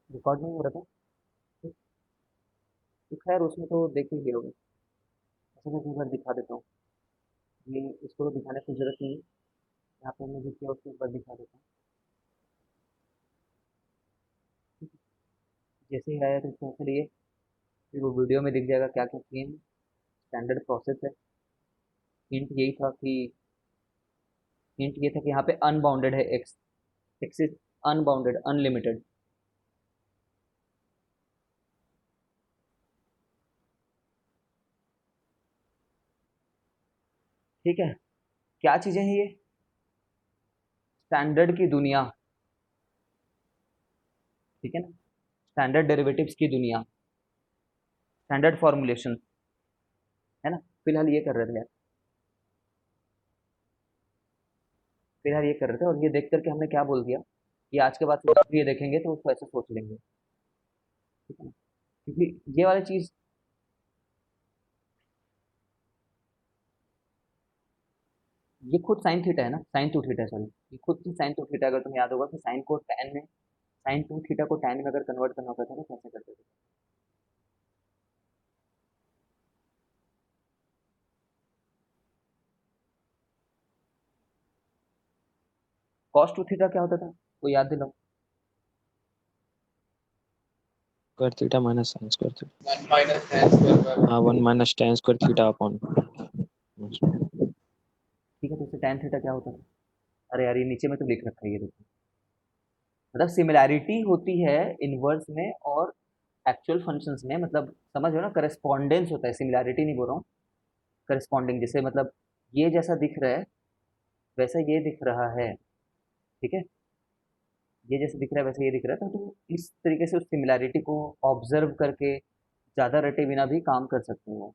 Record नहीं हो रहा था। तो तो खैर उसमें तो देख ही लियोगे। अच्छा मैं एक बार दिखा देता हूँ। ये इसको तो दिखाने की जरूरत नहीं है। यहाँ पे हमने जो किया उसको एक बार दिखा देता हूँ। जैसे ही आया तो इसको लिए फिर वो वीडियो में दिख जाएगा क्या क्या सीन स्टैंडर्ड प्रोसेस है। हिंट यही था कि हिंट ये था कि यहाँ पे अनबाउंडेड है एक्स एक्सिस अनबाउंडेड अनलिमिटेड। ठीक है। क्या चीजें हैं ये? स्टैंडर्ड की दुनिया। ठीक है ना। स्टैंडर्ड डेरिवेटिव्स की दुनिया। Standard formulation. है ना। फिलहाल ये कर रहे थे यार। फिलहाल ये कर रहे थे और ये देख करके हमने क्या बोल दिया कि आज के बाद से जब भी ये देखेंगे तो उसको ऐसे सोच लेंगे। ठीक है ना। क्योंकि ये वाली चीज ये खुद साइन थीटा है ना साइन टू थीटा सॉरी। ये खुद की साइन टू थीटा अगर तुम्हें याद होगा कि साइन को टैन में साइन टू थीटा को टैन में अगर कन्वर्ट करना होता था तो कैसे करते थे। कॉस टू थीटा क्या होता था वो याद दिलाओ। Square theta minus sine square theta. 1 - tan² हाँ, 1 - tan² थीटा अपॉन। ठीक है तो इससे टैन थीटा क्या होता था। अरे यार ये नीचे में तो लिख रखा है ये देखो। मतलब सिमिलैरिटी होती है इनवर्स में और एक्चुअल फंक्शंस में मतलब समझ रहे हो ना करस्पॉन्डेंस होता है सिमिलैरिटी नहीं बोल रहा हूँ। करस्पॉन्डिंग जैसे मतलब ये जैसा दिख रहा है वैसा ये दिख रहा है। ठीक है। ये जैसे दिख रहा है वैसे ये दिख रहा है तो तुम इस तरीके से उस सिमिलैरिटी को ऑब्जर्व करके ज़्यादा रटे बिना भी काम कर सकते हो।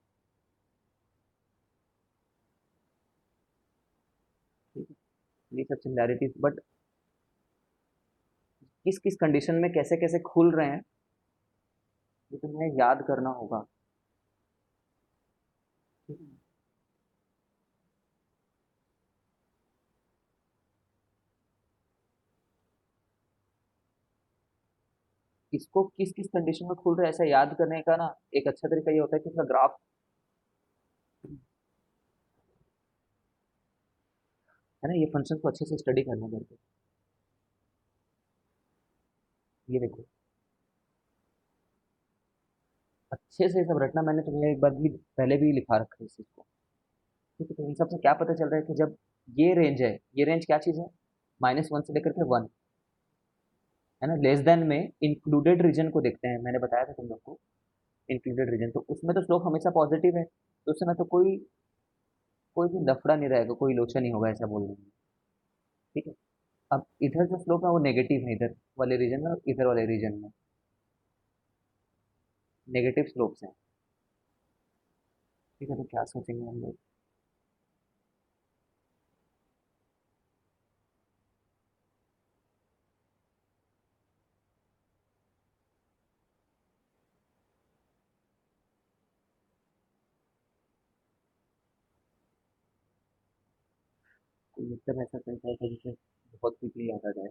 ठीक है। ये सब सिमिलैरिटीज बट किस किस कंडीशन में कैसे कैसे खुल रहे हैं ये तुम्हें याद करना होगा। ठीक है। इसको किस किस कंडीशन में खुल रहा है ऐसा याद करने का ना एक अच्छा तरीका ये होता है कि उसका ग्राफ है ना ये फंक्शन को अच्छे से स्टडी करना करके। ये देखो अच्छे से सब रटना मैंने तुम्हें एक बार भी पहले भी लिखा रखा है इस चीज को। ठीक है तो इन सबसे क्या पता चल रहा है कि जब ये रेंज है ये रेंज क्या चीज़ है -1 से लेकर के 1 है ना। लेस देन में इंक्लूडेड रीजन को देखते हैं मैंने बताया था तुम लोग को। इंक्लूडेड रीजन तो उसमें तो स्लोप हमेशा पॉजिटिव है तो उस समय तो कोई कोई भी लफड़ा नहीं रहेगा कोई लोचा नहीं होगा ऐसा बोल देंगे। ठीक है। अब इधर जो स्लोप है वो नेगेटिव है इधर वाले रीजन में और इधर वाले रीजन में नेगेटिव स्लोप्स हैं। ठीक है तो क्या सोचेंगे हम लोग। कोई एकदम ऐसा तरीका है जिसे बहुत क्विकली याद आ जाए।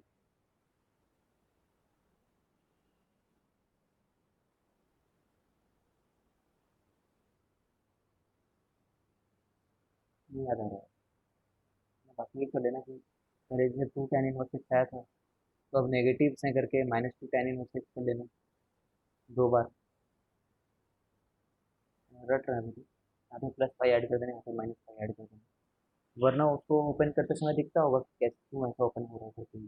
नहीं याद आ रहा है। बाकी ये कर लेना कि पहले जैसे 2 tan−1 आया था तो अब नेगेटिव से करके -2 tan−1 कर लेना 2 बार। रट रहा है मुझे यहाँ पे +5 ऐड कर देना यहाँ पे -5 ऐड कर देना। वरना उसको ओपन करते समय दिखता होगा कि कैसे क्यों ऐसा ओपन हो रहा है करके।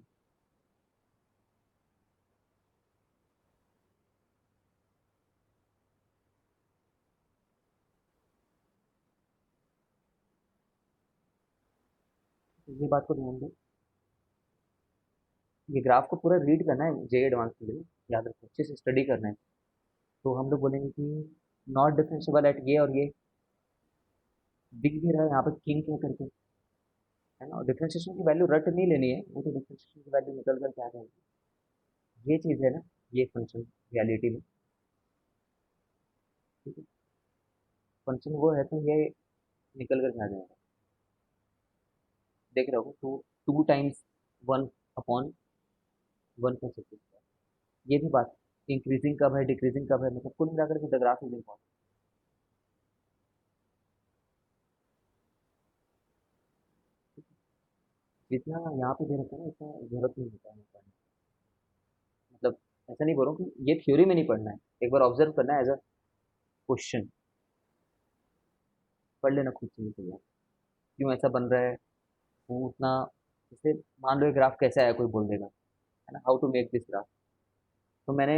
तो ये बात को ध्यान दो। ये ग्राफ को पूरा रीड करना है जे एडवांस के लिए। याद रखो अच्छे से स्टडी करना है। तो हम लोग बोलेंगे कि नॉट डिफरेंशिएबल एट ये और ये दिख भी रहा है यहाँ पे किंग क्या करके है ना। और डिफरेंशिएशन की वैल्यू रट नहीं लेनी है वो तो डिफरेंशिएशन की वैल्यू निकल कर क्या जाएगी। ये चीज़ है ना ये फंक्शन रियलिटी में। ठीक है। फंक्शन वो है तो ये निकल कर क्या जाएगा। देख रहे हो 2 2 टाइम्स 1 अपॉन 1 का 6 ये भी बात इंक्रीजिंग कब है, डिक्रीजिंग कब है, मतलब कुल मिलाकर के द ग्राफ इज इम्पॉर्टेंट। जितना यहाँ पे दे रखा है ना इतना जरूरत नहीं होता है पढ़ने। मतलब ऐसा नहीं बोल रहा हूँ कि ये थ्योरी में नहीं पढ़ना है, एक बार ऑब्जर्व करना है एज अ क्वेश्चन, पढ़ लेना खुद से निकल जाए क्यों ऐसा बन रहा है। वो उतना, जैसे मान लो ये ग्राफ कैसे आया कोई बोल देगा, है ना, how to make this graph, तो मैंने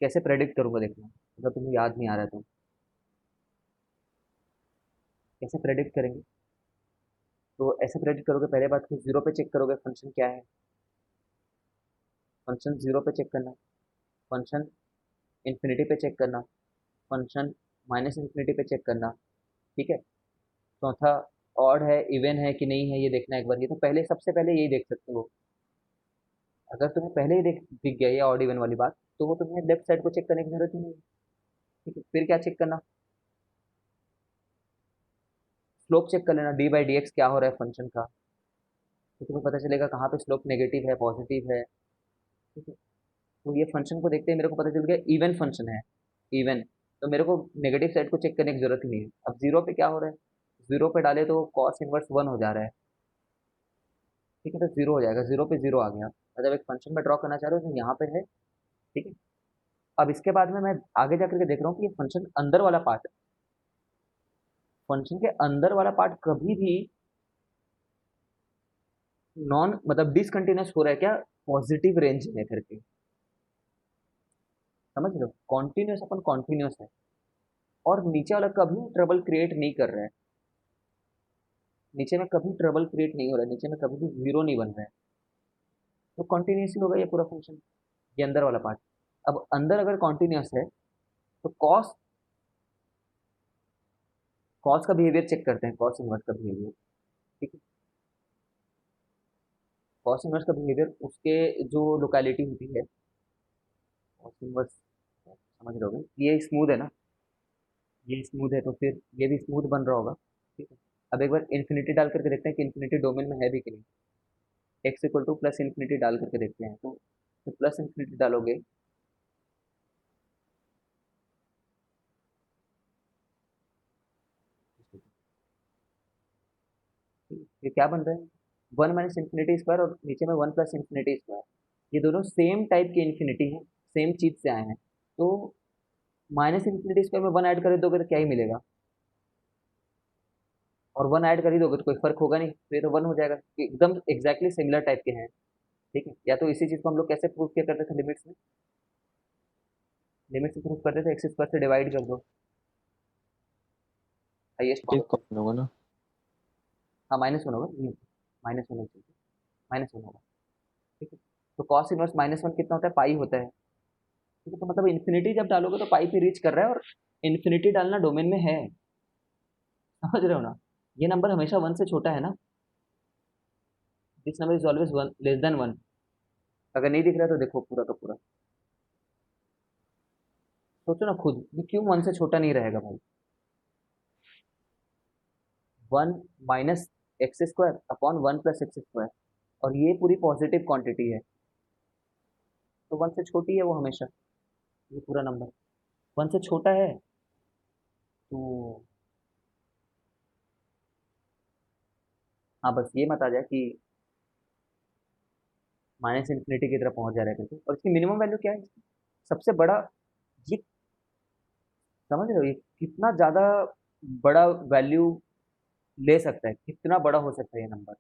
कैसे प्रेडिक्ट करूंगा देखना, अगर तुम्हें याद नहीं आ रहा है तो कैसे प्रेडिक्ट करेंगे। तो ऐसे प्रेडिक्ट करोगे, पहले बात कि जीरो पे चेक करोगे फंक्शन क्या है, फंक्शन जीरो पे चेक करना, फंक्शन इन्फिनिटी पे चेक करना, फंक्शन माइनस इन्फिनिटी पे चेक करना, ठीक है। चौथा, ऑड है इवन है कि नहीं है ये देखना एक बार, ये तो पहले सबसे पहले यही देख सकते हो। अगर तुम्हें पहले ही दिख गया ये ऑड इवन वाली बात, तो वो तुम्हें लेफ्ट साइड को चेक करने की जरूरत ही नहीं है, ठीक है। फिर क्या चेक करना, स्लोप चेक कर लेना, डी बाई डी एक्स क्या हो रहा है फंक्शन का, तो तुम्हें पता चलेगा कहाँ पे स्लोप नेगेटिव है पॉजिटिव है, ठीक है। तो ये फंक्शन को देखते ही मेरे को पता चल गया इवन फंक्शन है, इवन, तो मेरे को नेगेटिव साइड को चेक करने की जरूरत ही नहीं है। अब जीरो पे क्या हो रहा है, जीरो पे डाले तो कॉस इनवर्स वन हो जा रहा है, ठीक है, तो जीरो हो जाएगा, जीरो पे जीरो आ गया। मतलब एक फंक्शन में ड्रॉ करना चाह रहे हो तो यहाँ पे है, ठीक है। अब इसके बाद में मैं आगे जाकर के देख रहा हूँ कि ये फंक्शन अंदर वाला पार्ट, फंक्शन के अंदर वाला पार्ट कभी भी नॉन मतलब डिसकंटिन्यूस हो रहा है क्या, पॉजिटिव रेंज में करके, समझ लो, कॉन्टिन्यूस अपन कॉन्टिन्यूस है, और नीचे वाला कभी ट्रबल क्रिएट नहीं कर रहा है, नीचे में कभी ट्रबल क्रिएट नहीं हो रहा है, नीचे में कभी भी जीरो नहीं बन रहा है, तो कॉन्टिन्यूसली होगा ये पूरा फंक्शन, ये अंदर वाला पार्ट। अब अंदर अगर कॉन्टिन्यूस है तो कॉस, कॉस का बिहेवियर चेक करते हैं, कॉस इनवर्स का बिहेवियर, ठीक है। कॉस इनवर्स का बिहेवियर उसके जो लोकेलिटी होती है, कॉस इनवर्स, समझ रहे होगे ये स्मूथ है ना, ये स्मूथ है तो फिर ये भी स्मूथ बन रहा होगा, ठीक है। अब एक बार इन्फिनिटी डाल करके देखते हैं कि इन्फिनिटी डोमेन में है भी कि नहीं, x equal two plus infinity डाल करके देखते हैं, तो प्लस इन्फिनिटी डालोगे, ये क्या बन रहा है, वन माइनस इन्फिनिटी स्क्वायर और नीचे में वन प्लस इन्फिनिटी स्क्वायर, ये दोनों सेम टाइप के इन्फिनिटी है, सेम चीज से आए हैं, तो माइनस इन्फिनिटी स्क्वायर में वन ऐड कर दोगे तो क्या ही मिलेगा, और वन ऐड कर ही दोगे तो कोई फर्क होगा नहीं, तो ये तो वन हो जाएगा, कि एकदम एग्जैक्टली सिमिलर टाइप के हैं, ठीक है। या तो इसी चीज को हम लोग कैसे प्रूव किया करते थे लिमिट्स में, लिमिट से प्रूव करते थे, एक्स स्क्वायर से डिवाइड कर दो, हाइएस्ट ये पावर, कौन होगा ना। हाँ माइनस वन होगा, माइनस वन होगा, माइनस वन होगा, ठीक है। तो कॉस इनवर्स माइनस वन कितना होता है, पाई होता है, ठीक है। तो मतलब इन्फिनिटी जब डालोगे तो पाई पे रीच कर रहा है, और इन्फिनिटी डालना डोमेन में है, समझ रहे हो ना, ये नंबर हमेशा वन से छोटा है ना, this number is always one less than one, अगर नहीं दिख रहा है तो देखो पूरा का पूरा, सोचो ना खुद ये क्यों वन से छोटा नहीं रहेगा भाई, one minus x square upon one plus x square, और ये पूरी पॉजिटिव क्वांटिटी है, तो वन से छोटी है वो हमेशा, ये पूरा नंबर वन से छोटा है, तो हाँ बस ये मत आ जाए कि माइनस इन्फिनिटी की तरफ पहुंच जा रहा है करके, और इसकी मिनिमम वैल्यू क्या है, सबसे बड़ा, ये समझ रहे हो ये कितना ज्यादा बड़ा वैल्यू ले सकता है, कितना बड़ा हो सकता है ये number,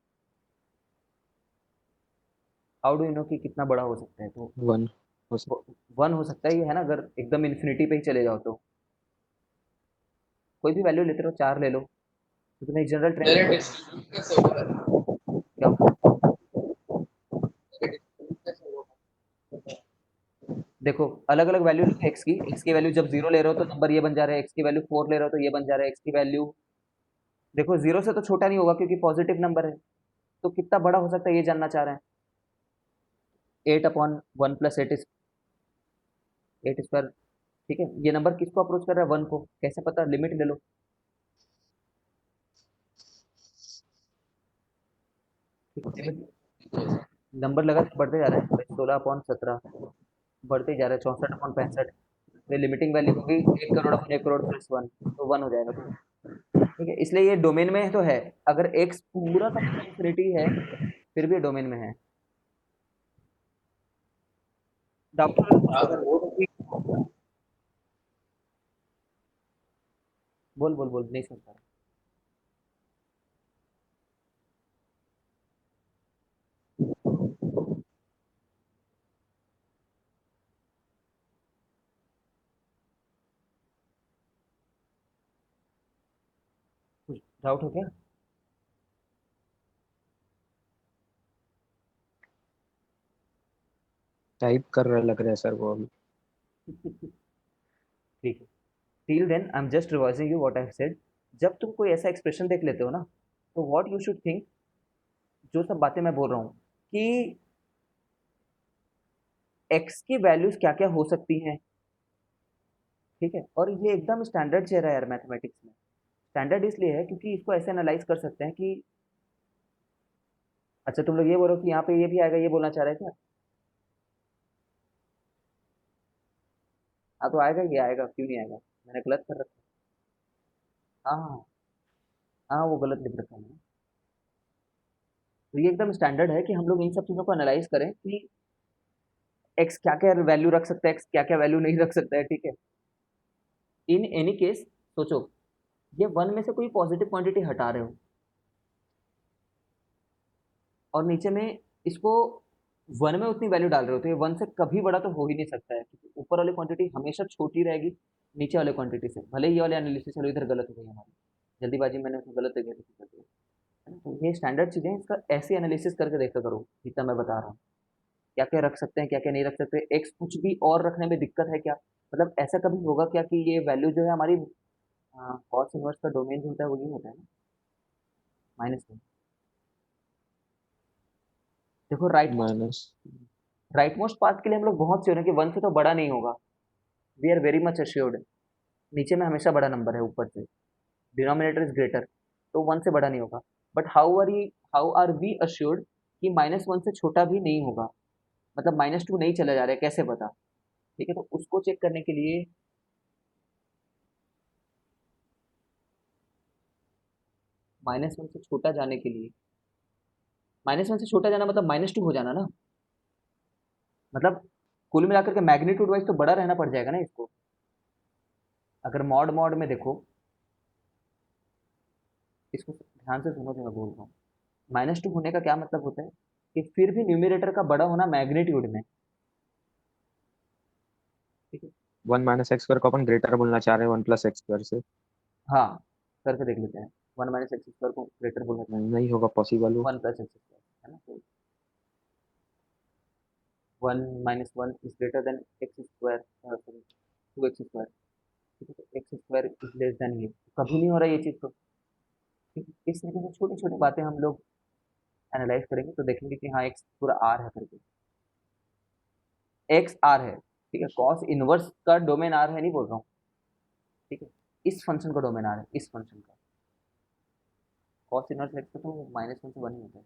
how do you know कि कितना बड़ा हो सकता है, तो वन हो सकता। वन हो सकता है ये, है ना, अगर एकदम इन्फिनिटी पे ही चले जाओ तो कोई भी वैल्यू लेते रहो, चार ले लो, तो तुम्हें एक जनरल ट्रेंड क्या, देखो अलग अलग वैल्यू लो एक्स की वैल्यू जब जीरो ले रहे हो तो नंबर ये बन जा रहा है, एक्स की वैल्यू फोर ले रहे हो तो ये बन जा रहा है, एक्स की वैल्यू देखो जीरो से तो छोटा नहीं होगा क्योंकि पॉजिटिव नंबर है, तो कितना बड़ा हो सकता है ये जानना चाह रहे हैं, eight upon one plus eight, eight square, ठीक है। ये नंबर किसको अप्रोच कर रहा है, वन को, कैसे पता, लिमिट ले लो, ठीक है, लिमिट, नंबर लगा बढ़ते जा रहा है, 16 अपॉन 17, बढ़ते ही जा रहा है 64/65। ये लिमिटिंग वैल्यू होगी 1 करोड़ अपन 1 करोड़ प्लस वन, तो वन हो जाएगा। ठीक है, इसलिए ये डोमेन में तो है। अगर एक्स पूरा का पूरा इंफिनिटी है फिर भी डोमेन में है। डाउट अगर कुछ तो अगर वो तो ठीक, बोल बोल बोल, नहीं सुन पा रहा। कुछ डाउट हो क्या? टाइप कर रहा लग रहा है सर वो अभी। ठीक है, till then I am just revising you what I have said. जब तुम कोई ऐसा एक्सप्रेशन देख लेते हो ना, तो व्हाट यू शुड थिंक, जो सब बातें मैं बोल रहा हूँ कि एक्स की वैल्यूज क्या क्या हो सकती हैं। ठीक है, और ये एकदम स्टैंडर्ड चेहरा है यार मैथमेटिक्स में। स्टैंडर्ड इसलिए है क्योंकि इसको ऐसे एनालाइज कर सकते हैं कि अच्छा तुम लोग ये बोलो कि यहाँ पे ये भी आएगा, ये बोलना चाह रहे थे क्या? हाँ तो आएगा, ये आएगा, क्यों नहीं आएगा? मैंने गलत कर रखा है। हाँ हाँ हाँ, वो गलत लिख रखा है मैंने। तो ये एकदम स्टैंडर्ड है कि हम लोग इन सब चीज़ों को एनालाइज करें कि एक्स क्या क्या वैल्यू रख सकता है, एक्स क्या क्या वैल्यू नहीं रख सकता है। ठीक है, इन एनी केस सोचो, ये वन में से कोई पॉजिटिव क्वांटिटी हटा रहे हो और नीचे में इसको वन में उतनी वैल्यू डाल रहे हो, तो ये वन से कभी बड़ा तो हो ही नहीं सकता है, क्योंकि ऊपर वाली क्वांटिटी हमेशा छोटी रहेगी नीचे वाले क्वांटिटी से। भले ही ये वाले एनालिसिस चलो इधर गलत हो गई हमारी, जल्दीबाजी मैंने उसको गलत जगह पे कर दिया है ना। तो ये स्टैंडर्ड चीज़ें हैं, इसका ऐसे एनालिसिस करके देखा करो जितना मैं बता रहा हूँ। क्या क्या रख सकते हैं, क्या क्या नहीं रख सकते, एक्स कुछ भी और रखने में दिक्कत है क्या? मतलब ऐसा कभी होगा क्या कि ये वैल्यू जो है हमारी कॉस इनवर्स का डोमेन जो होता है वो नहीं होता है ना, माइनस में। देखो माइनस। राइट मोस्ट पाथ के लिए हम लोग बहुत श्योर है कि वन से तो बड़ा नहीं होगा। We are very much assured. नीचे में हमेशा बड़ा नंबर है ऊपर से, डिनोमिनेटर इज ग्रेटर, तो वन से बड़ा नहीं होगा। But how are we assured कि माइनस वन से छोटा भी नहीं होगा? मतलब माइनस टू नहीं चला जा रहा है, कैसे पता? ठीक है, तो उसको चेक करने के लिए माइनस वन से छोटा जाने के लिए, माइनस वन से छोटा जाना मतलब माइनस टू हो जाना ना। मतलब कुल मिलाकर के मैग्नीट्यूड वाइज तो बड़ा रहना पड़ जाएगा ना इसको। अगर मॉड मॉड में देखो, इसको ध्यान से सुनो जो मैं बोल रहा हूँ। माइनस टू होने का क्या मतलब होता है कि फिर भी न्यूमिनेटर का बड़ा होना मैग्नीट्यूड में। ठीक है, वन माइनस एक्स स्क्वायर को अपन ग्रेटर बोलना चाह रहे हैं वन प्लस एक्स स्क्वायर से। हाँ करके देख लेते हैं। वन माइनस एक्स स्क्वायर को ग्रेटर बोलना चाहते नहीं होगा पॉसिबल हैं वो। वन प्लस एक्स स्क्वायर, है ना। तो one minus one is greater than x square, sorry two x square. ठीक है, तो x square is less than ये, कभी नहीं हो रहा ये चीज़ तो। ठीक है, इस तरीके से छोटी छोटी बातें हम लोग एनालाइज करेंगे तो देखेंगे कि हाँ एक्स पूरा आर है करके, एक्स आर है। ठीक है, कॉस इनवर्स का डोमेन आर है नहीं बोल रहा हूँ। ठीक है, इस फंक्शन का डोमेन आर है, इस फंक्शन का। कॉस इनवर्स एक्स का तो माइनस वन से वन ही होता है।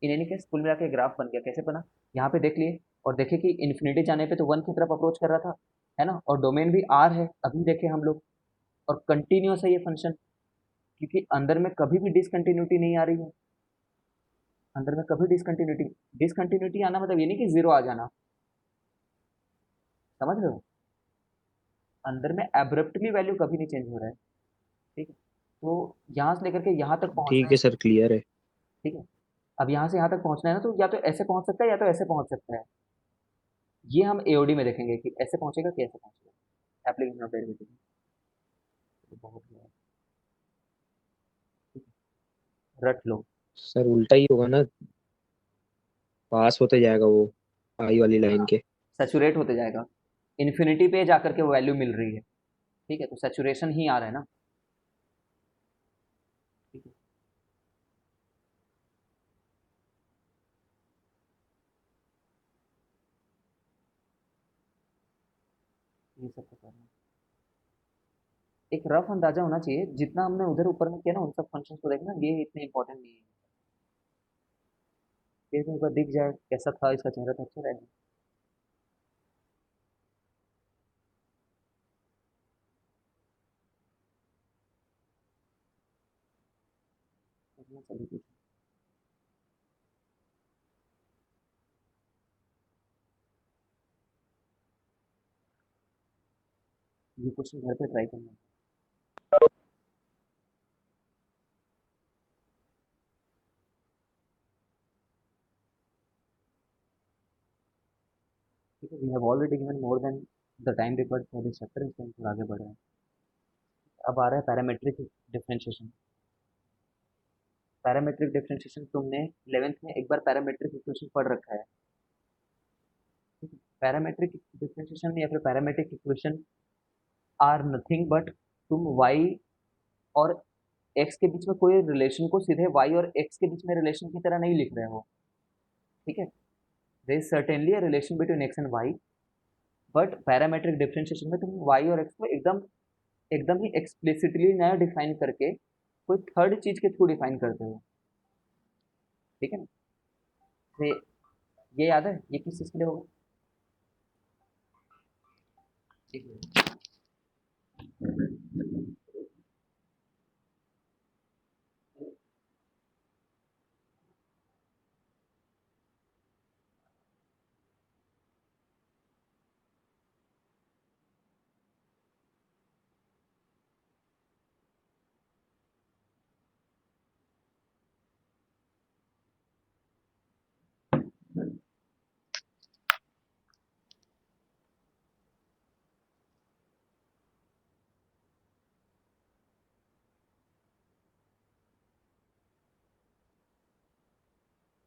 इन एनी केस कुल मिला के ग्राफ बन गया, कैसे बना? यहाँ पे देख लिए और देखे कि इन्फिनिटी जाने पे तो वन की तरफ अप्रोच कर रहा था, है ना, और डोमेन भी आर है अभी देखे हम लोग। और कंटिन्यूस है ये फंक्शन, क्योंकि अंदर में कभी भी डिसकंटिन्यूटी नहीं आ रही है। अंदर में कभी डिसकंटिन्यूटी, डिसकंटिन्यूटी आना मतलब ये नहीं कि जीरो आ जाना, समझ रहे हो? अंदर में एब्रप्टली वैल्यू कभी नहीं चेंज हो रहा है। ठीक है, तो यहाँ से लेकर के यहाँ तक पहुँचना ठीक है है। सर, क्लियर है। ठीक है, अब यहाँ से यहाँ तक पहुँचना है ना, तो या तो ऐसे पहुँच सकता है या तो ऐसे पहुँच सकता है। ये हम एओडी में देखेंगे कि ऐसे पहुँचेगा कि ऐसे पहुँचेगा, एप्लीकेशन ऑफ डेरिवेटिव। बहुत है, रट लो। सर उल्टा ही होगा ना, पास होते जाएगा वो आई वाली लाइन के। सैचुरेट होते जाएगा, इन्फिनिटी पे जाकर के वो वैल्यू मिल रही है। ठीक है, तो सैचुरेशन ही आ रहा है ना। ठीक है, ये सब तो करना एक रफ अंदाजा होना चाहिए। जितना हमने उधर ऊपर में किया ना उन सब फंक्शंस को देखना, ये इतने इंपॉर्टेंट नहीं है। ये तो एक बार दिख जाए कैसा था इसका चेहरा तो अच्छा रहेगा। अभी कुछ ये क्वेश्चन घर पे ट्राई करना। ठीक है, we have already given more than the time required for this chapter, इसलिए हम थोड़ा आगे बढ़ रहे हैं। अब आ रहा है पैरामेट्रिक डिफरेंशिएशन। पैरामेट्रिक डिफरेंशिएशन तुमने 11th में एक बार पैरामेट्रिक इक्वेशन पढ़ रखा है। ठीक है, पैरामेट्रिक डिफरेंशिएशन या फिर parametric equation are nothing but तुम y और x के बीच में कोई रिलेशन को सीधे y और x के बीच में रिलेशन की तरह नहीं लिख रहे हो। ठीक है, there is certainly a relation between x and y, but parametric differentiation में तुम y और x को एकदम एकदम ही एक्सप्लिसिटली नया डिफाइन करके कोई थर्ड चीज के थ्रू डिफाइन करते हो। ठीक है ना, तो ये याद है ये किस चीज के लिए होगा? ठीक है,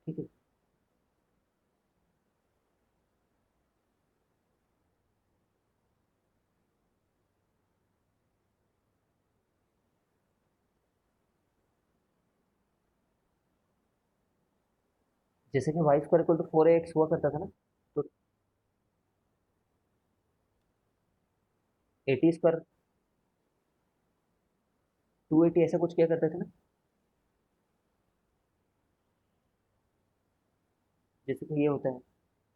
ठीक है। जैसे कि Y square equal to 4ax हुआ करता था ना, तो 80 स्क्वायर 280 ऐसा कुछ किया करते थे ना। जैसे कि ये होता है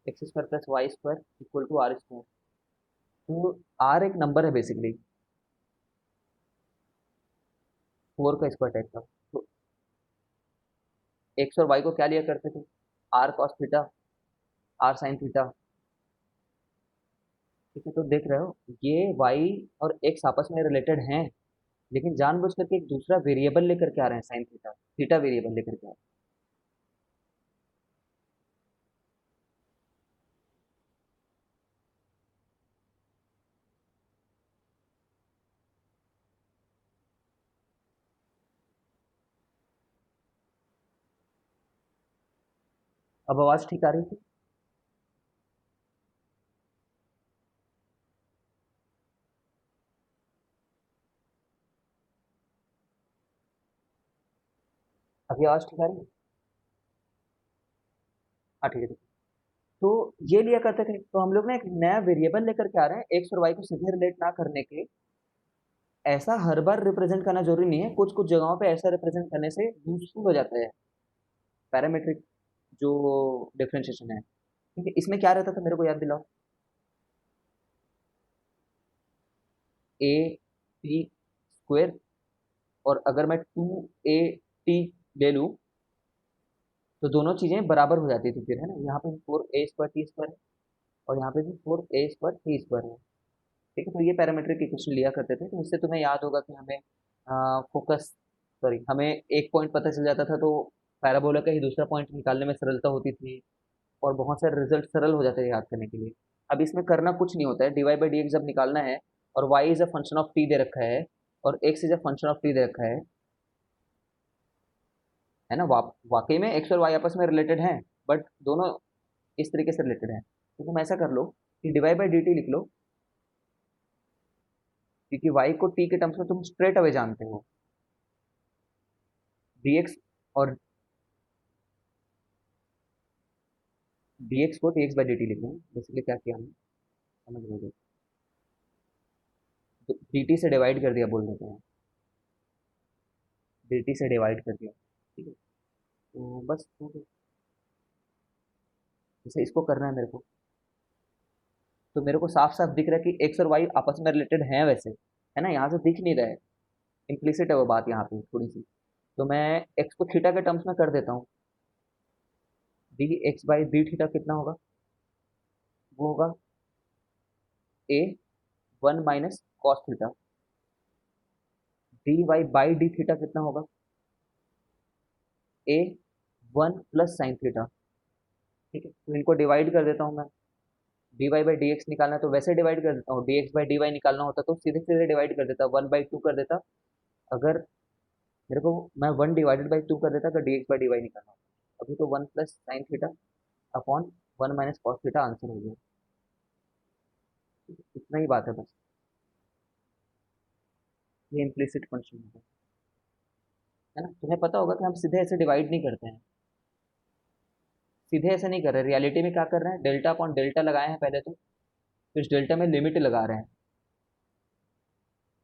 x square plus y square equal to r square. तो आर एक नंबर है बेसिकली, 4 का स्क्वायर टाइप का। तो एक्स और वाई को क्या लिया करते थे? R cos theta, r sine theta. ठीक है, तो देख रहे हो ये वाई और एक्स आपस में रिलेटेड हैं, लेकिन जानबूझ करके एक दूसरा वेरिएबल लेकर के आ रहे हैं, साइन थीटा, थीटा वेरिएबल लेकर के आ रहे हैं। अब आवाज ठीक आ रही थी? अभी आवाज ठीक आ रही है? हाँ ठीक है, ठीक है। तो ये लिया करते थे, तो हम लोग ना एक नया वेरिएबल लेकर के आ रहे हैं, एक्स और वाई को सीधे रिलेट ना करने के। ऐसा हर बार रिप्रेजेंट करना जरूरी नहीं है, कुछ कुछ जगहों पे ऐसा रिप्रेजेंट करने से यूजफुल हो जाता है पैरामेट्रिक जो डिफरेंशिएशन है। ठीक है, इसमें क्या रहता था मेरे को याद दिलाओ। ए टी स्क्वेयर, और अगर मैं 2 a t ले लूँ तो दोनों चीजें बराबर हो जाती थी फिर, है ना। यहाँ पे 4a² t² है और यहाँ पे भी 4a² t² है। ठीक है, तो ये पैरामीट्रिक इक्वेशन लिया करते थे, तो इससे तुम्हें याद होगा कि हमें फोकस सॉरी हमें एक पॉइंट पता चल जाता था, तो पैराबोला का ही दूसरा पॉइंट निकालने में सरलता होती थी, और बहुत सारे रिजल्ट सरल हो जाते हैं याद करने के लिए। अब इसमें करना कुछ नहीं होता है, dy/dx जब निकालना है और y is a function of t दे रखा है और x is a function of t दे रखा है ना। वाकई में x और y आपस में रिलेटेड हैं, बट दोनों इस तरीके से रिलेटेड हैं। तो तुम ऐसा कर लो कि dy/dt लिख लो, क्योंकि y को t के टर्म्स में तुम स्ट्रेट अवे जानते हो। dx और dx को dx/dt लिख लो, बेसिकली क्या किया हमने समझ लो, तो dt से डिवाइड कर दिया बोल देते हैं, dt से डिवाइड कर दिया। ठीक है, तो बस हो गया। जैसे इसको करना है मेरे को, तो मेरे को साफ साफ दिख रहा है कि एक्स और वाई आपस में रिलेटेड हैं वैसे, है ना। यहाँ से दिख नहीं रहा है, इम्प्लिसिट है वो बात यहाँ पे थोड़ी सी। तो मैं एक्स को थीटा के टर्म्स में कर देता हूँ। D x by d theta कितना होगा? वो होगा a one minus cos theta. D y by d theta कितना होगा? A one plus sine theta. ठीक है, तो इनको डिवाइड कर देता हूँ मैं। D y by D x निकालना है तो वैसे डिवाइड कर देता हूँ, d x by d y निकालना होता तो सीधे सीधे डिवाइड कर देता, वन बाई टू कर देता। अगर मेरे को मैं वन डिवाइडेड बाई टू कर देता तो d x by d y निकालना होता। अभी तो one plus sine theta upon one minus cos theta answer हो गया। इतना ही बात है बस। ये इम्प्लिसिट फंक्शन है ना। तुम्हें पता होगा कि हम सीधे ऐसे डिवाइड नहीं करते हैं, सीधे ऐसे नहीं कर रहे। रियलिटी में क्या कर रहे हैं, डेल्टा अपॉन डेल्टा लगाए हैं पहले तो, फिर इस डेल्टा में लिमिट लगा रहे हैं।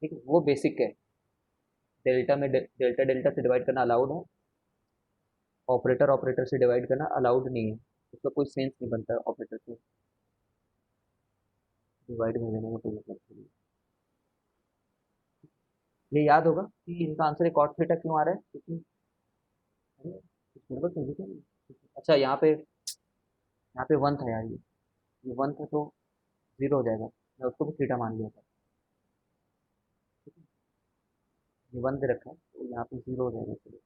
ठीक है, वो बेसिक है। डेल्टा में डेल्टा डेल्टा से डिवाइड करना अलाउड है, ऑपरेटर ऑपरेटर से डिवाइड करना अलाउड नहीं है। उसका कोई सेंस नहीं बनता है ऑपरेटर से डिवाइड कर देने का कोई मतलब नहीं। ये याद होगा कि इनका आंसर एक कॉट थीटा क्यों आ रहा है, क्योंकि अरे, कुछ गड़बड़ कर दी क्या मैंने? अच्छा, यहाँ पे वन था यार, ये वन था तो जीरो हो जाएगा। मैं उसको भी थीटा मान लिया था। ये वन दे रखा है तो यहाँ पे जीरो हो जाएगा। चलो,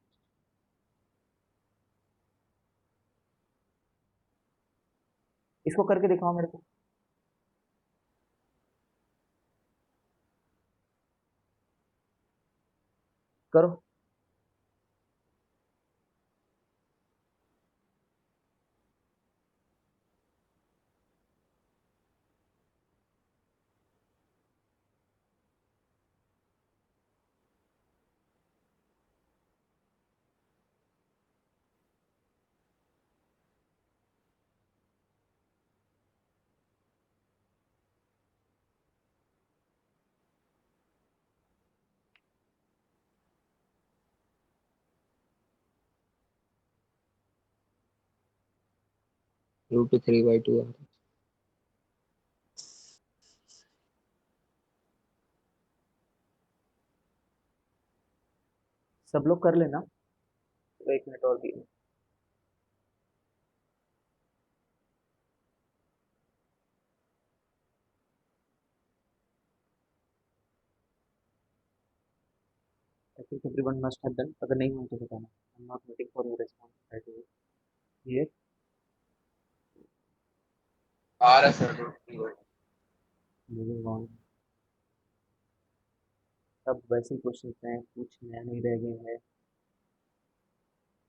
इसको करके दिखाओ मेरे को। करो। रूट 3/2 आ रहा सब लोग कर लेना, तो एक मिनट और दिए। I think everyone must have done. अगर नहीं हो तो बताना। I am not waiting for your response right away. ये आ रहा सर रूट 3/2। Moving on. सब वैसे ही क्वेश्चन हैं, कुछ नया नहीं रह गए हैं।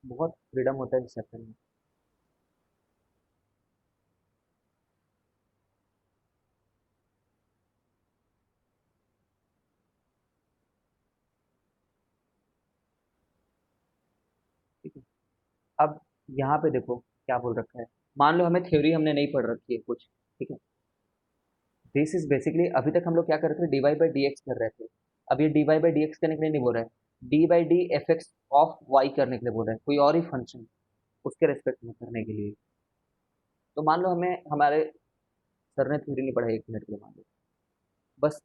बहुत फ्रीडम होता है इस चैप्टर में। ठीक है, अब यहाँ पे देखो क्या बोल रखा है। मान लो हमें थ्योरी हमने नहीं पढ़ रखी है कुछ। ठीक है, दिस इज बेसिकली, अभी तक हम लोग क्या कर रहे थे, d y by D x कर रहे थे। अब ये d y by D x करने के लिए नहीं बोल रहा है, d by d f x of y करने के लिए बोल रहा है, कोई और ही फंक्शन उसके रेस्पेक्ट में करने के लिए। तो मान लो हमें हमारे सर ने थ्योरी नहीं पढ़ाई एक मिनट के लिए, मान लो बस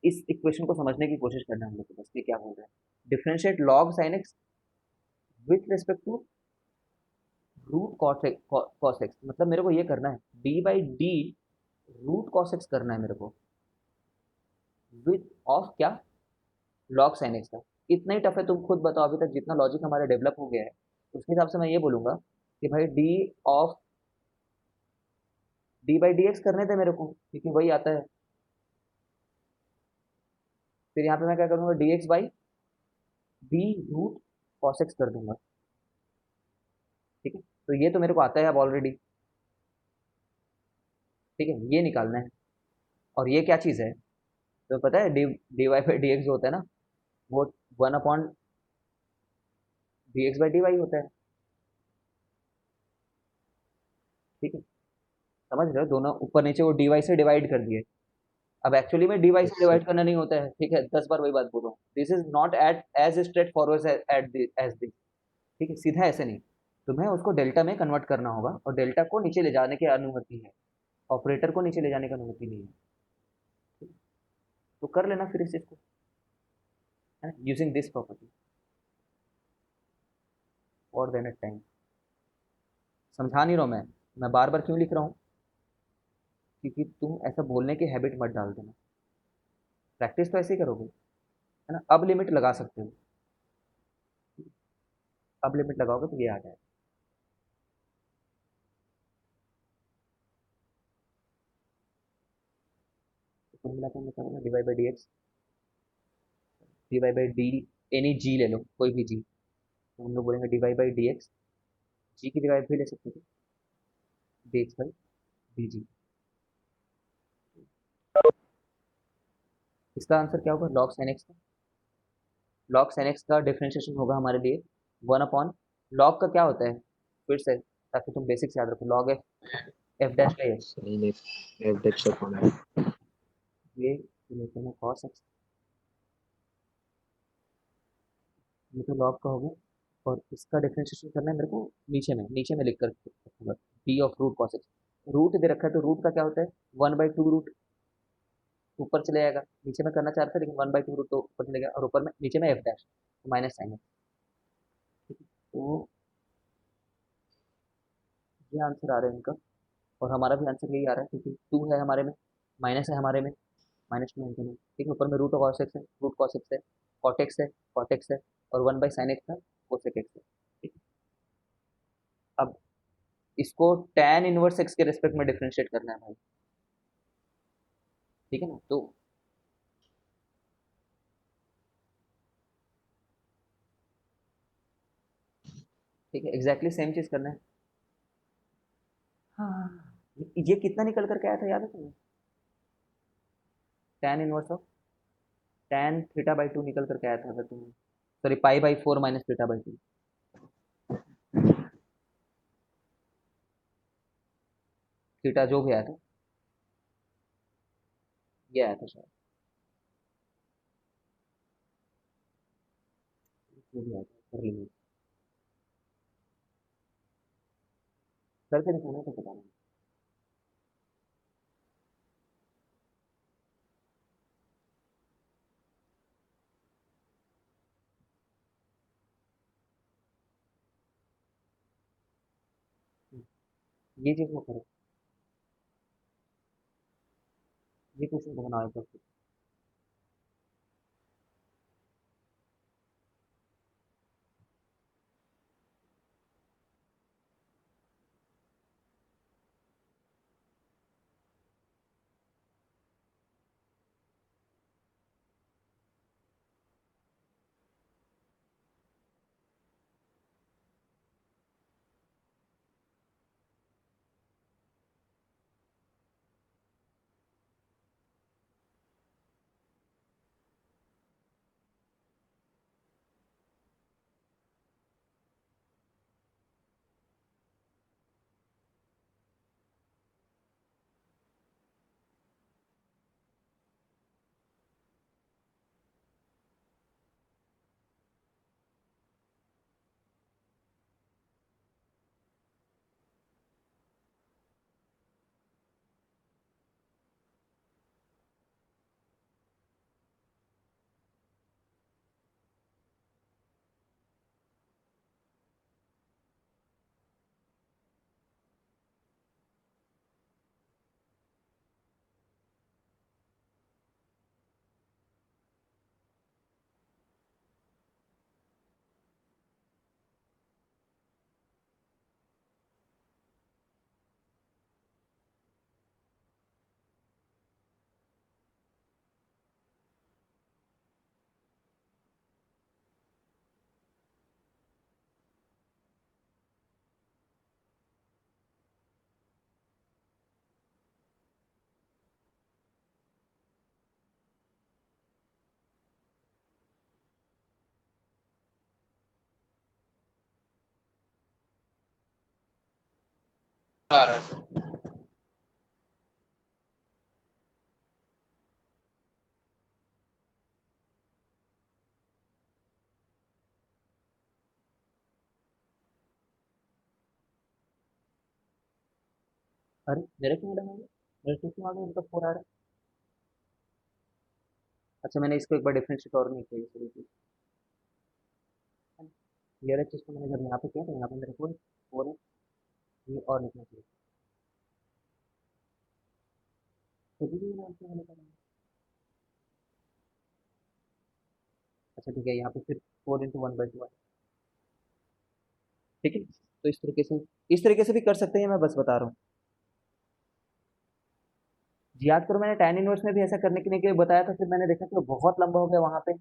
इस इक्वेशन को समझने की कोशिश करना है हम लोग को। बस ये क्या बोल रहे हैं, differentiate log sine x with respect to root cos x. मतलब मेरे को ये करना है d by d root cos x करना है मेरे को, विथ ऑफ क्या, लॉग साइन एक्स का। इतना ही टफ है, तुम खुद बताओ। अभी तक जितना लॉजिक हमारा डेवलप हो गया है उसके हिसाब से मैं ये बोलूंगा कि भाई D of D by D x करने थे मेरे को, क्योंकि वही आता है। फिर यहाँ पे मैं क्या करूंगा, d x by d root cos x कर दूंगा। ठीक है, तो ये तो मेरे को आता है अब ऑलरेडी। ठीक है, ये निकालना है। और ये क्या चीज़ है, तो पता है d d y by D x जो होता है ना, वो one upon d x by d y होता है। ठीक है, समझ रहे हो, दोनों ऊपर नीचे वो डी वाई से डिवाइड कर दिए। अब एक्चुअली में डी वाई से यस सर। डिवाइड करना नहीं होता है। ठीक है, 10 बार वही बात बोल रहा हूँ, this is not at as straightforward at as this. ठीक है, सीधा ऐसे नहीं, तुम्हें उसको डेल्टा में कन्वर्ट करना होगा, और डेल्टा को नीचे ले जाने की अनुमति है, ऑपरेटर को नीचे ले जाने की अनुमति नहीं है। तो कर लेना फिर इस चीज को, है ना, यूजिंग दिस प्रॉपर्टी। और देन एट टाइम। समझा नहीं रहा हूँ मैं बार बार क्यों लिख रहा हूँ, क्योंकि तुम ऐसा बोलने की हैबिट मत डाल देना। प्रैक्टिस तो ऐसे ही करोगे, है ना। अब लिमिट लगा सकते हो, अब लिमिट लगाओगे तो ये आ जाएगा। तो कुल मिलाकर मैं क्या बोला, divide by D X, divide by D, any G ले लो, कोई भी जी, तो हम लोग बोलेंगे divide by D X. G की डिवाइड भी ले सकते थे, D x by D G. इसका आंसर क्या होगा, लॉग साइन एक्स का। लॉग साइन एक्स का डिफरेंशिएशन होगा हमारे लिए 1 अपॉन, लॉग का क्या होता है फिर से, ताकि तुम बेसिक्स याद रखो, log f, f dash by f, sine x f dx upon f. ये लेते हैं कॉस एक्स, ये तो लॉग का हो गया। और इसका डिफरेंशिएशन करना है मेरे को, नीचे में लिख कर रखूंगा, d of root cos x. Root दे रखा है तो रूट का क्या होता है, 1/2 रूट, ऊपर चले जाएगा। नीचे में करना चाह रहा था लेकिन 1/2 रूट तो ऊपर चले गया, और ऊपर में नीचे में F dash, minus sine x. तो ये आंसर आ रहा है इनका, और हमारा भी आंसर यही आ रहा है, क्योंकि 2 है हमारे में, माइनस है हमारे में, -2 है दोनों। ठीक है, ऊपर में रूट कॉस एक्स है, रूट कॉस एक्स है, कॉट एक्स है, और 1/sin एक्स था, कोसेक एक्स है। ठीक है, अब इसको tan इनवर्स एक्स के रेस्पेक्ट में डिफरेंशिएट करना है भाई। ठीक है ना, तो ठीक है, एग्जैक्टली सेम चीज करना है। हाँ, ये कितना निकल करके आया था याद है तुम्हें, tan इनवर्स ऑफ tan θ/2 निकल करके आया था, अगर तुम्हें, सॉरी, π/4 माइनस θ/2, थीटा जो भी आया था, ये आया था शायद, जो भी आया था, कर लीजिए, करके दिखाना तो पता नहीं। ये चीज को करो, ये क्वेश्चन को बनाओ एक बार फिर। अरे मेरे क्यों मैडम आ गया, मेरे क्यों आ गया, इनका 4 आ रहा है। अच्छा, मैंने इसको एक बार डिफरेंशिएट और नहीं किया, ये सॉरी, क्लियर है चीज़ को मैंने जब यहाँ पे किया तो यहाँ पे मेरे को 4x ये और लिखना चाहिए। तो भी मैंने आंसर वाला करा। अच्छा ठीक है, यहाँ पे फिर 4 × 1/2 है। ठीक है, तो इस तरीके से भी कर सकते हैं, मैं बस बता रहा हूँ। याद करो मैंने tan इनवर्स में भी ऐसा करने के लिए बताया था, फिर मैंने देखा कि वो बहुत लंबा हो गया वहाँ पे।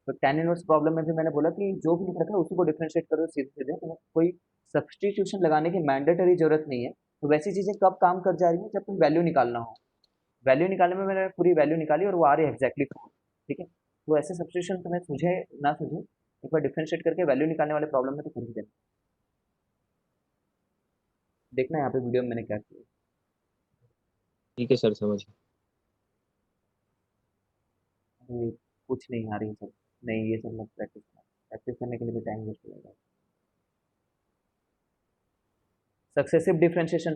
तो tan इनवर्स प्रॉब्लम में भी मैंने बोला कि जो भी लिख रखा है उसी को डिफरेंशिएट करो सीधे सीधे, तो कोई सब्सटीट्यूशन लगाने की मैंडेटरी जरूरत नहीं है। तो वैसी चीजें कब काम कर जा रही है, जब तुम वैल्यू निकालना हो। वैल्यू निकालने में मैंने पूरी वैल्यू निकाली और वो आ रही है एग्जैक्टली 4। ठीक है, तो ऐसे सब्सटीट्यूशन तुम्हें सूझे ना सूझे, एक बार डिफरेंशिएट करके वैल्यू निकालने वाले प्रॉब्लम में तो कर ही देना। देखना यहाँ पे वीडियो में मैंने क्या किया। ठीक है सर, समझ गया। अरे, कुछ नहीं आ रही है सब। नहीं, ये सब मत प्रैक्टिस करना, प्रैक्टिस करने के लिए भी टाइम वेस्ट हो जाएगा। सक्सेसिव डिफरेंशिएशन,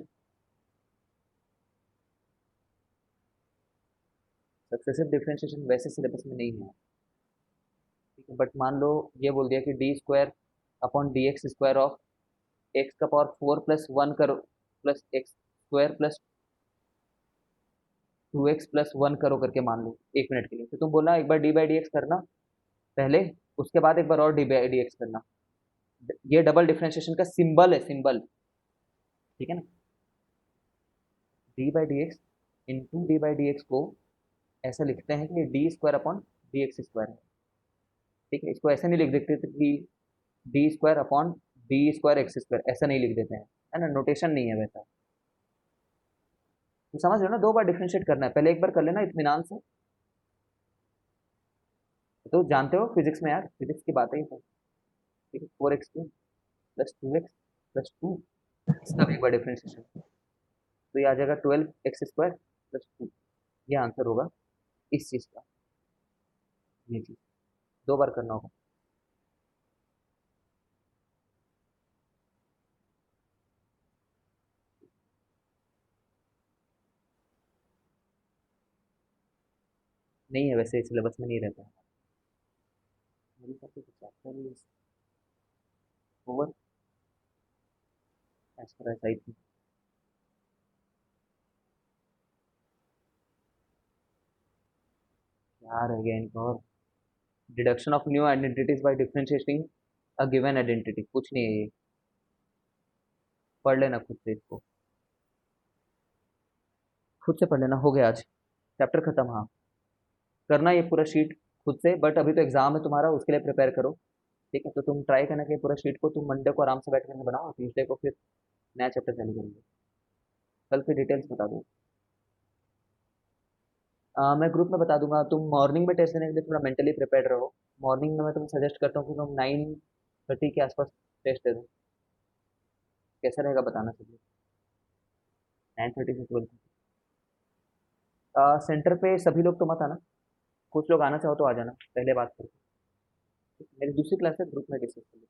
सक्सेसिव डिफरेंशिएशन वैसे सिलेबस में नहीं है। ठीक है, बट मान लो ये बोल दिया कि d² upon dx² of x⁴ + 1 करो प्लस x² + 2x + 1 करो करके मान लो 1 मिनट के लिए, तो तुम बोलना एक बार d/dx करना पहले, उसके बाद एक बार और d/dx करना। ये डबल डिफरेंशिएशन का सिंबल है, सिंबल। ठीक है ना, d/dx इंटू d/dx को ऐसा लिखते हैं कि d² अपॉन dx² है। ठीक है, इसको ऐसे नहीं लिख देते थे कि d² अपॉन d²x², ऐसा नहीं लिख देते हैं, है ना, नोटेशन नहीं है वैसा। तो समझ रहे हो ना, 2 बार डिफरेंशिएट करना है, पहले एक बार कर लेना इत्मीनान से। तो जानते हो फिजिक्स में यार, फिजिक्स की बात है ये तो। ठीक है, 4x³ + 2x + 2, इसका भी एक बार डिफरेंशिएशन, तो ये आ जाएगा 12x² + 2। ये आंसर होगा इस चीज का, ये चीज 2 बार करना होगा। नहीं है वैसे, सिलेबस में नहीं रहता है मेरे हिसाब से, chapter is over as per as I think. क्या रह गया इनका, और deduction of new identities by differentiating a given identity, कुछ नहीं है ये, पढ़ लेना खुद से इसको, खुद से पढ़ लेना। हो गया आज चैप्टर खत्म। हाँ, करना ये पूरा शीट खुद से, बट अभी तो एग्जाम है तुम्हारा, उसके लिए प्रिपेयर करो। ठीक है, तो तुम ट्राई करना कि पूरा शीट को तुम मंडे को आराम से बैठ कर बनाओ, ट्यूसडे को फिर नया चैप्टर चालू करेंगे। कल फिर डिटेल्स बता दो। मैं ग्रुप में बता दूंगा, तुम मॉर्निंग में टेस्ट देने के लिए थोड़ा मेंटली प्रिपेयर्ड रहो। मॉर्निंग में मैं तुम्हें सजेस्ट करता हूँ कि तुम 9:30 के आसपास टेस्ट दे दो। कैसा रहेगा बताना सभी। 9:30 से 12। सेंटर पे सभी लोग तो मत आना, कुछ लोग आना चाहो तो आ जाना, पहले बात करके। मेरी दूसरी क्लास है, ग्रुप में डिस्कस करेंगे।